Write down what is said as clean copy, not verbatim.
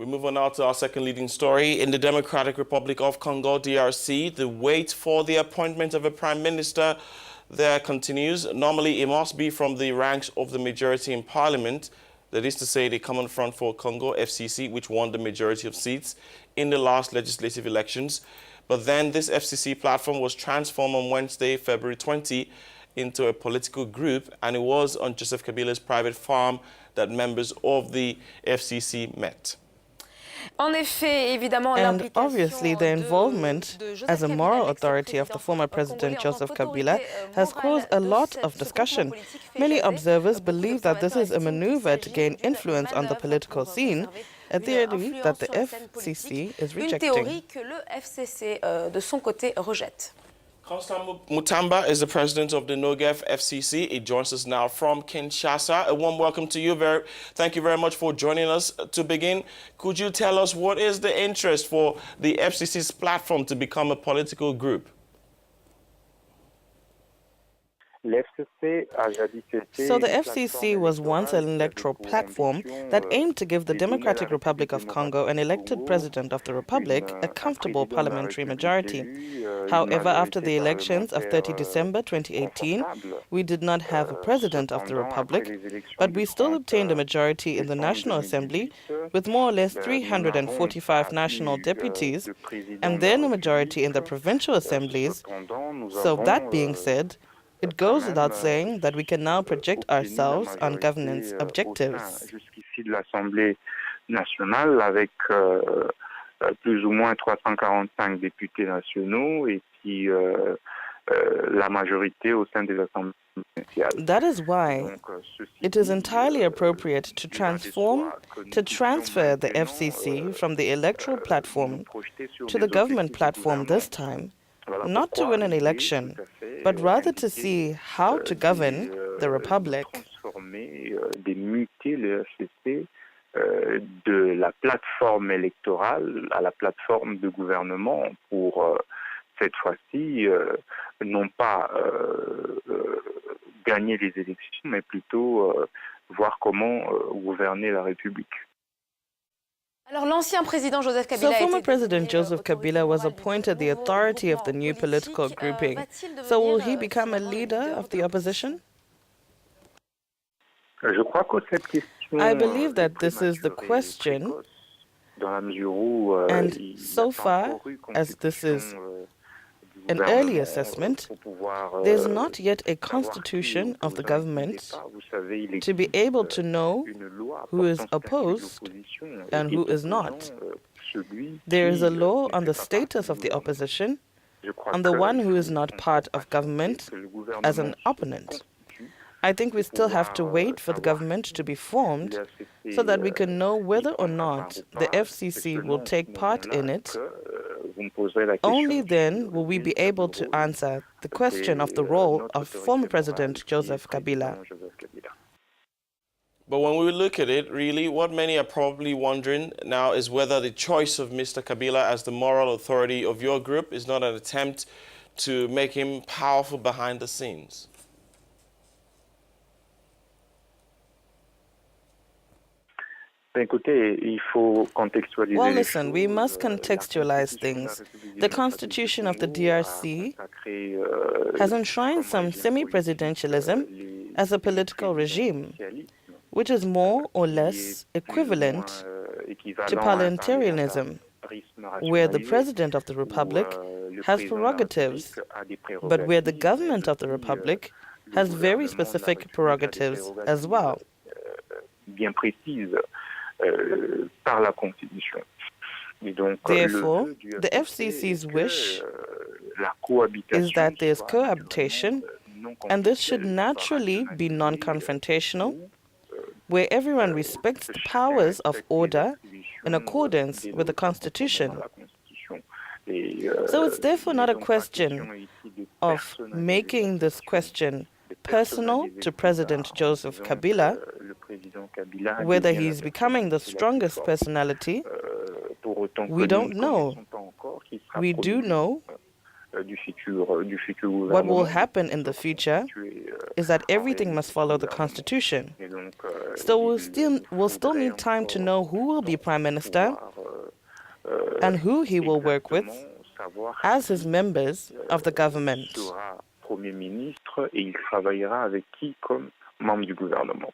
We move on now to our second leading story. In the Democratic Republic of Congo, DRC, the wait for the appointment of a prime minister there continues. Normally, it must be from the ranks of the majority in parliament. That is to say, the Common Front for Congo, FCC, which won the majority of seats in the last legislative elections. But then this FCC platform was transformed on Wednesday, February 20, into a political group, and it was on Joseph Kabila's private farm that members of the FCC met. And obviously the involvement as a moral authority of the former President Joseph Kabila has caused a lot of discussion. Many observers believe that this is a maneuver to gain influence on the political scene, a theory that the FCC is rejecting. Constant Mutamba is the president of the NOGEF FCC. He joins us now from Kinshasa. A warm welcome to you. Thank you very much for joining us. To begin, could you tell us what is the interest for the FCC's platform to become a political group? So the FCC was once an electoral platform that aimed to give the Democratic Republic of Congo an elected president of the republic a comfortable parliamentary majority. However, after the elections of 30 December 2018, we did not have a president of the republic, but we still obtained a majority in the National Assembly with more or less 345 national deputies and then a majority in the provincial assemblies. So that being said, it goes without saying that we can now project ourselves on governance objectives. Jusqu'ici de l'Assemblée nationale avec plus ou moins 345 députés nationaux et puis la majorité au sein des assemblées provinciales. That is why it is entirely appropriate to transfer the FCC from the electoral platform to the government platform this time, not to win an election, but rather to see how to govern the republic. Démuter le FCC de la plateforme électorale à la plateforme de gouvernement pour cette fois-ci non pas gagner les élections, mais plutôt voir comment gouverner la République. So former President Joseph Kabila was appointed the authority of the new political grouping. So will he become a leader of the opposition? I believe that this is the question, and so far as this is an early assessment, there's not yet a constitution of the government to be able to know who is opposed and who is not. There is a law on the status of the opposition, on the one who is not part of government as an opponent. I think we still have to wait for the government to be formed so that we can know whether or not the FCC will take part in it. Only then will we be able to answer the question of the role of former President Joseph Kabila. But when we look at it, really, what many are probably wondering now is whether the choice of Mr. Kabila as the moral authority of your group is not an attempt to make him powerful behind the scenes. Well, listen, we must contextualize things. The constitution of the DRC has enshrined some semi-presidentialism as a political regime, which is more or less equivalent to parliamentarianism, where the President of the Republic has prerogatives, but where the government of the Republic has very specific prerogatives as well. Therefore, the FCC's wish is that there's cohabitation, and this should naturally be non-confrontational, where everyone respects the powers of order in accordance with the Constitution. So it's therefore not a question of making this question personal to President Joseph Kabila, whether he's becoming the strongest personality. We don't know. We do know what will happen in the future is that everything must follow the Constitution. So we'll still need time to know who will be Prime Minister and who he will work with as his members of the government. Premier ministre et il travaillera avec qui comme membre du gouvernement.